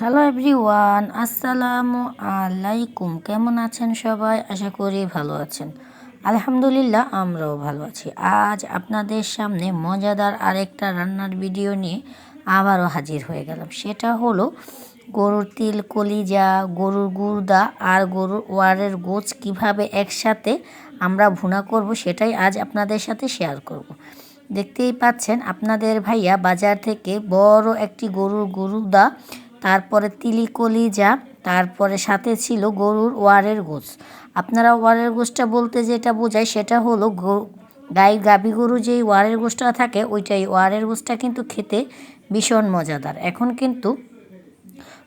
Hello everyone, আসসালামু আলাইকুম। কেমন আছেন সবাই? আশা করি ভালো আছেন। আলহামদুলিল্লাহ, আমরাও ভালো আছি। আজ আপনাদের সামনে মজাদার আরেকটা রান্নার ভিডিও নিয়ে আবারও হাজির হয়ে গেলাম। সেটা হলো গরুর তিল কলিজা, গরুর গুর্দা আর গরুর ওয়ারের গোছ কীভাবে একসাথে আমরা ভুনা করব, সেটাই আজ আপনাদের সাথে শেয়ার করব। দেখতেই পাচ্ছেন আপনাদের ভাইয়া বাজার থেকে বড় একটি গরুর গুর্দা, তারপরে তিলি কলিজা, তারপরে সাথে ছিল গরুর ওয়ারের গোছ। আপনারা ওয়ারের গোছটা বলতে যেটা বোঝায় সেটা হলো গাভী গরু যেই ওয়ারের গোছটা থাকে ওইটাই। ওয়ারের গোছটা কিন্তু খেতে ভীষণ মজাদার। এখন কিন্তু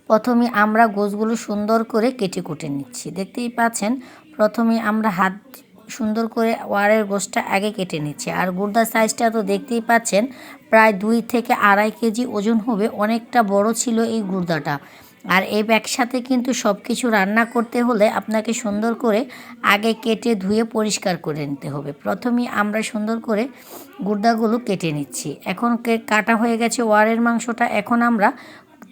প্রথমে আমরা গোছগুলো সুন্দর করে কেটে কুটে নিচ্ছি। দেখতেই পাচ্ছেন প্রথমে আমরা হাত সুন্দর করে ওয়ারের গোছটা আগে কেটে নিচ্ছি। আর গুর্দার সাইজটা তো দেখতেই পাচ্ছেন, প্রায় 2 থেকে 2.5 কেজি ওজন হবে। অনেকটা বড় ছিল এই গুর্দাটা। আর এই একসাথে কিন্তু সব কিছু রান্না করতে হলে আপনাকে সুন্দর করে আগে কেটে ধুয়ে পরিষ্কার করে নিতে হবে। প্রথমেই আমরা সুন্দর করে গুর্দাগুলো কেটে নিচ্ছি। এখন কাটা হয়ে গেছে ওয়ারের মাংসটা। এখন আমরা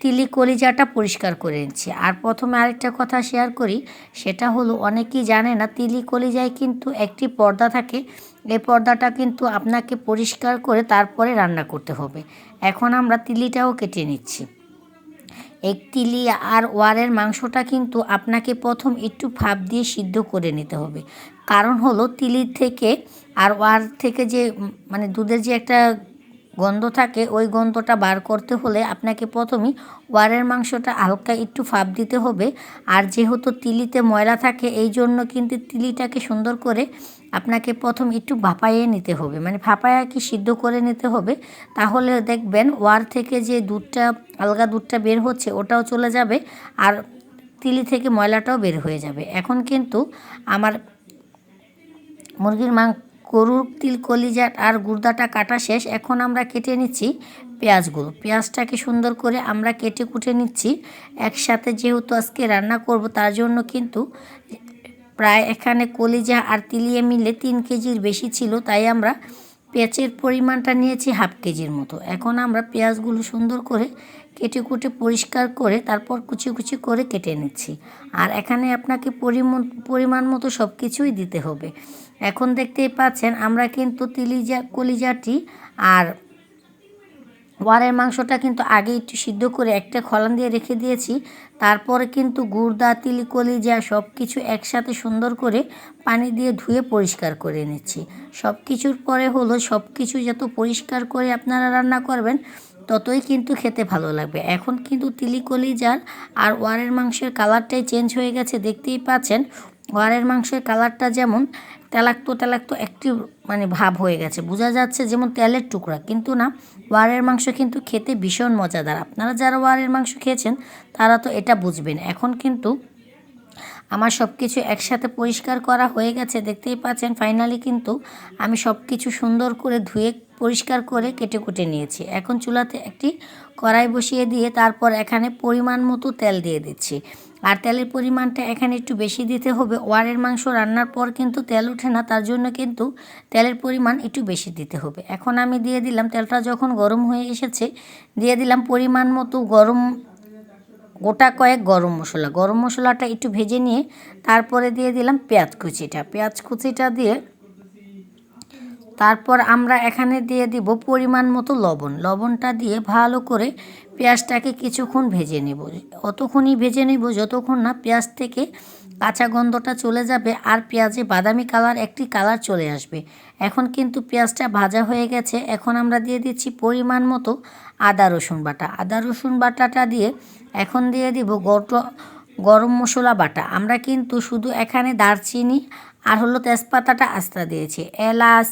তিলি কলিজাটা পরিষ্কার করে নিচ্ছি। আর প্রথমে আরেকটা কথা শেয়ার করি, সেটা হলো অনেকেই জানে না তিলি কলিজায় কিন্তু একটি পর্দা থাকে। এই পর্দাটা কিন্তু আপনাকে পরিষ্কার করে তারপরে রান্না করতে হবে। এখন আমরা তিলিটাও কেটে নিচ্ছি। এই তিলি আর ওয়ারের মাংসটা কিন্তু আপনাকে প্রথম একটু ভাপ দিয়ে সিদ্ধ করে নিতে হবে। কারণ হলো তিলির থেকে আর ওয়ার থেকে যে মানে দুধের যে একটা গন্ধ থাকে, ওই গন্ধটা বার করতে হলে আপনাকে প্রথমেই ওয়ারের মাংসটা হালকা একটু ভাপ দিতে হবে। আর যেহেতু তিলিতে ময়লা থাকে, এই জন্য কিন্তু তিলিটাকে সুন্দর করে আপনাকে প্রথম একটু ভাপাইয়ে নিতে হবে, মানে ভাপায়া কি সিদ্ধ করে নিতে হবে। তাহলে দেখবেন ওয়ার থেকে যে দুধটা আলগা দুধটা বের হচ্ছে ওটাও চলে যাবে, আর তিলি থেকে ময়লাটাও বের হয়ে যাবে। এখন কিন্তু আমার মুরগির গরুর তিল কলিজা আর গুর্দাটা কাটা শেষ। এখন আমরা কেটে নিচ্ছি পেঁয়াজগুলো। পেঁয়াজটাকে সুন্দর করে আমরা কেটে কুটে নিচ্ছি একসাথে। যেহেতু আজকে রান্না করব তার জন্য কিন্তু প্রায় এখানে কলিজা আর তিলিয়ে মিলে 3 কেজির বেশি ছিল, তাই আমরা পেঁয়াজের পরিমাণটা নিয়েছি 1/2 কেজির মতো। এখন আমরা পেঁয়াজগুলো সুন্দর করে কেটে কুটে পরিষ্কার করে তারপর কুচি কুচি করে কেটে নিচ্ছি। আর এখানে আপনাকে পরিমাণ মতো সব কিছুই দিতে হবে। এখন দেখতেই পাচ্ছেন আমরা কিন্তু কলিজাটি আর ওয়ারের মাংসটা কিন্তু আগে একটু সিদ্ধ করে একটা খলান দিয়ে রেখে দিয়েছি। তারপরে কিন্তু গুর্দা তিলি কলিজা সব কিছু একসাথে সুন্দর করে পানি দিয়ে ধুয়ে পরিষ্কার করে নিচ্ছি। সব কিছুর পরে হলো সব কিছু যত পরিষ্কার করে আপনারা রান্না করবেন ততই কিন্তু খেতে ভালো লাগবে। এখন কিন্তু তিলি কলিজার আর ওয়ারের মাংসের কালারটাই চেঞ্জ হয়ে গেছে। দেখতেই পাচ্ছেন ওয়ারের মাংসের কালারটা যেমন তেলাক্ত একটি মানে ভাব হয়ে গেছে, বোঝা যাচ্ছে যেমন তেলের টুকরা, কিন্তু না, ওয়ারের মাংস কিন্তু খেতে ভীষণ মজাদার। আপনারা যারা ওয়ারের মাংস খেয়েছেন তারা তো এটা বুঝবেন। এখন কিন্তু আমার সব কিছু একসাথে পরিষ্কার করা হয়ে গেছে। দেখতেই পাচ্ছেন ফাইনালি কিন্তু আমি সব কিছু সুন্দর করে ধুয়ে পরিষ্কার করে কেটে কুটে নিয়েছি। এখন চুলাতে একটি কড়াই বসিয়ে দিয়ে তারপর এখানে পরিমাণ মতো তেল দিয়ে দিচ্ছি। আর তেলের পরিমাণটা এখানে একটু বেশি দিতে হবে। ওয়ারের মাংস রান্নার পর কিন্তু তেল ওঠে না, তার জন্য কিন্তু তেলের পরিমাণ একটু বেশি দিতে হবে। এখন আমি দিয়ে দিলাম, তেলটা যখন গরম হয়ে এসেছে দিয়ে দিলাম পরিমাণ মতো গোটা কয়েক গরম মশলাটা একটু ভেজে নিয়ে তারপরে দিয়ে দিলাম পেঁয়াজ কুচিটা দিয়ে তারপর আমরা এখানে দিয়ে দিব পরিমাণ মতো লবণটা দিয়ে ভালো করে পেঁয়াজটাকে কিছুক্ষণ ভেজে নেব। অতক্ষণই ভেজে নেব যতক্ষণ না পেঁয়াজ থেকে কাঁচা গন্ধটা চলে যাবে আর পেঁয়াজে বাদামি একটি কালার চলে আসবে। এখন কিন্তু পেঁয়াজটা ভাজা হয়ে গেছে। এখন আমরা দিয়ে দিচ্ছি পরিমাণ মতো আদা রসুন বাটাটা দিয়ে এখন দিয়ে দিব গরম মশলা বাটা। আমরা কিন্তু শুধু এখানে দারচিনি আর হলো তেজপাতাটা আস্তা দিয়েছি, এলাচ,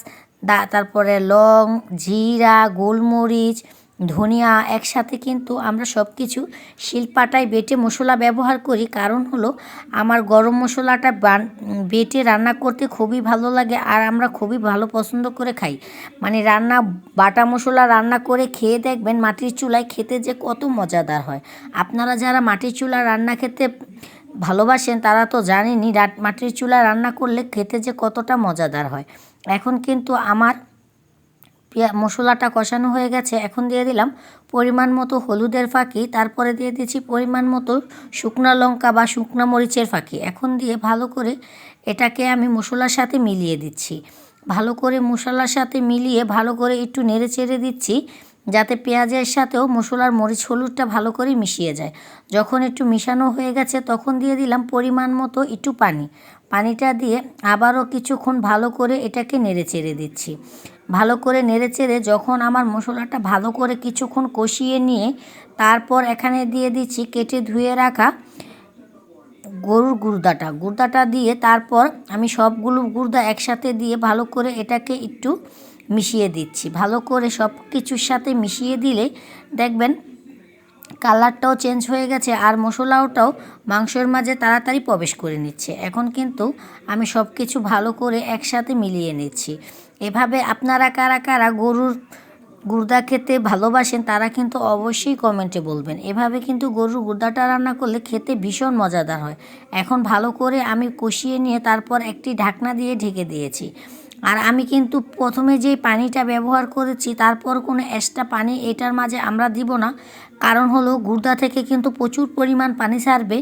তারপরে লং, জিরা, গোলমরিচ, ধনিয়া একসাথে কিন্তু আমরা সব কিছু শিলপাটায় বেটে মশলা ব্যবহার করি। কারণ হলো আমার গরম মশলাটা বেটে রান্না করতে খুবই ভালো লাগে আর আমরা খুবই ভালো পছন্দ করে খাই। মানে বাটা মশলা রান্না করে খেয়ে দেখবেন মাটির চুলায় খেতে যে কত মজাদার হয়। আপনারা যারা মাটির চুলা রান্না খেতে ভালোবাসেন তারা তো জানেনই মাটির চুলা রান্না করলে খেতে যে কতটা মজাদার হয়। এখন কিন্তু আমার মশলাটা কষানো হয়ে গেছে। এখন দিয়ে দিলাম পরিমাণ মতো হলুদের ফাঁকি, তারপরে দিয়ে দিচ্ছি পরিমাণ মতো শুকনো লঙ্কা বা শুকনো মরিচের ফাঁকি। এখন দিয়ে ভালো করে এটাকে আমি মশলার সাথে মিলিয়ে দিচ্ছি। ভালো করে মশলার সাথে মিলিয়ে ভালো করে একটু নেড়ে চেড়ে দিচ্ছি, যাতে পেঁয়াজের সাথেও মশলার মরিচ হলুদটা ভালো করে মিশিয়ে যায়। যখন একটু মিশানো হয়ে গেছে তখন দিয়ে দিলাম পরিমাণ মতো একটু পানি। পানিটা দিয়ে আবারও কিছুক্ষণ ভালো করে এটাকে নেড়ে চেড়ে দিচ্ছি। ভালো করে নেড়ে চেড়ে যখন আমার মশলাটা ভালো করে কিছুক্ষণ কষিয়ে নিয়ে তারপর এখানে দিয়ে দিচ্ছি কেটে ধুয়ে রাখা গরুর গুর্দাটা দিয়ে তারপর আমি সবগুলো গুর্দা একসাথে দিয়ে ভালো করে এটাকে একটু মিশিয়ে দিচ্ছি। ভালো করে সব কিছুর সাথে মিশিয়ে দিলে দেখবেন কালারটাও চেঞ্জ হয়ে গেছে আর মশলাটাও মাংসের মাঝে তাড়াতাড়ি প্রবেশ করে নিচ্ছে। এখন কিন্তু আমি সব কিছু ভালো করে একসাথে মিলিয়ে নিচ্ছি। এভাবে আপনারা কারা কারা গরুর গুর্দা খেতে ভালোবাসেন তারা কিন্তু অবশ্যই কমেন্টে বলবেন। এভাবে কিন্তু গরুর গুর্দাটা রান্না করলে খেতে ভীষণ মজাদার হয়। এখন ভালো করে আমি কষিয়ে নিয়ে তারপর একটি ঢাকনা দিয়ে ঢেকে দিয়েছি। আর আমি কিন্তু প্রথমে যে পানিটা ব্যবহার করেছি তারপর কোনো এক্সট্রা পানি এটার মাঝে আমরা দিব না, কারণ হলো গুর্দা থেকে কিন্তু প্রচুর পরিমাণ পানি ছাড়বে।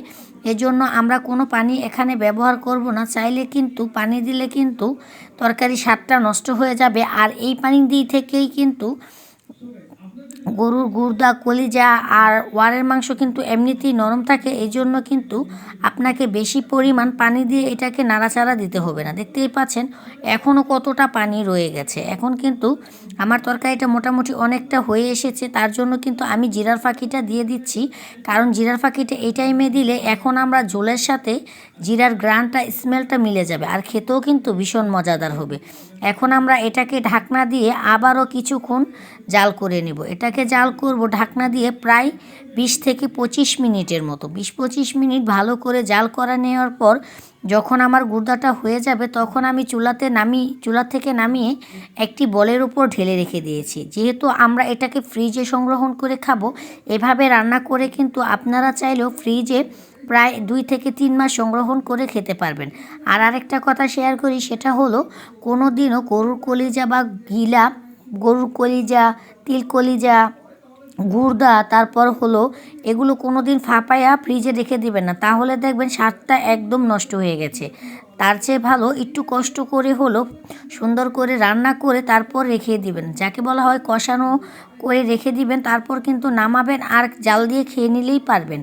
এজন্য আমরা কোনো পানি এখানে ব্যবহার করব না। চাইলে কিন্তু পানি দিলে কিন্তু তরকারি স্বাদটা নষ্ট হয়ে যাবে। আর এই পানি দিয়ে থেকেই কিন্তু গরুর গুর্দা, কলিজা আর ওয়ারের মাংস কিন্তু এমনিতেই নরম থাকে। এই জন্য কিন্তু আপনাকে বেশি পরিমাণ পানি দিয়ে এটাকে নাড়াচাড়া দিতে হবে না। দেখতেই পাচ্ছেন এখনও কতটা পানি রয়ে গেছে। এখন কিন্তু আমার তরকারিটা মোটামুটি অনেকটা হয়ে এসেছে, তার জন্য কিন্তু আমি জিরার ফাঁকিটা দিয়ে দিচ্ছি। কারণ জিরার ফাঁকিটা এই টাইমে দিলে এখন আমরা ঝোলের সাথে জিরার গ্রানটা, স্মেলটা মিলে যাবে আর খেতেও কিন্তু ভীষণ মজাদার হবে। এখন আমরা এটাকে ঢাকনা দিয়ে আবারও কিছুক্ষণ জাল করে নেব। এটাকে জাল করব ঢাকনা দিয়ে প্রায় 20 থেকে 25 মিনিটের মতো। 20-25 মিনিট ভালো করে জাল করা নেওয়ার পর যখন আমার গুর্দাটা হয়ে যাবে তখন আমি চুলা থেকে নামিয়ে একটি বলের উপর ঢেলে রেখে দিয়েছি। যেহেতু আমরা এটাকে ফ্রিজে সংরক্ষণ করে খাবো, এভাবে রান্না করে কিন্তু আপনারা চাইলেও ফ্রিজে প্রায় 2 থেকে 3 মাস সংরক্ষণ করে খেতে পারবেন। আর আরেকটা কথা শেয়ার করি, সেটা হলো কোনো দিনও গরুর কলিজা বা গরুর কলিজা, তিল কলিজা, গুর্দা, তারপর হলো এগুলো কোনো দিন ফাঁপাইয়া ফ্রিজে রেখে দিবেন না, তাহলে দেখবেন স্বাদটা একদম নষ্ট হয়ে গেছে। তার চেয়ে ভালো একটু কষ্ট করে হলো সুন্দর করে রান্না করে তারপর রেখে দিবেন, যাকে বলা হয় কষানো করে রেখে দিবেন। তারপর কিন্তু নামাবেন আর জাল দিয়ে খেয়ে নিলেই পারবেন।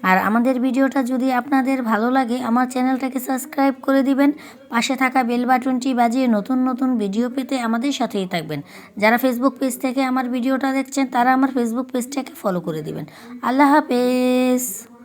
আর আমাদের ভিডিওটা যদি আপনাদের ভালো লাগে আমার চ্যানেলটাকে সাবস্ক্রাইব করে দিবেন, পাশে থাকা বেল বাটনটি বাজিয়ে নতুন নতুন ভিডিও পেতে আমাদের সাথেই থাকবেন। যারা ফেসবুক পেজ থেকে আমার ভিডিওটা দেখছেন তারা আমার ফেসবুক পেজটাকে ফলো করে দিবেন। আল্লাহ হাফেজ।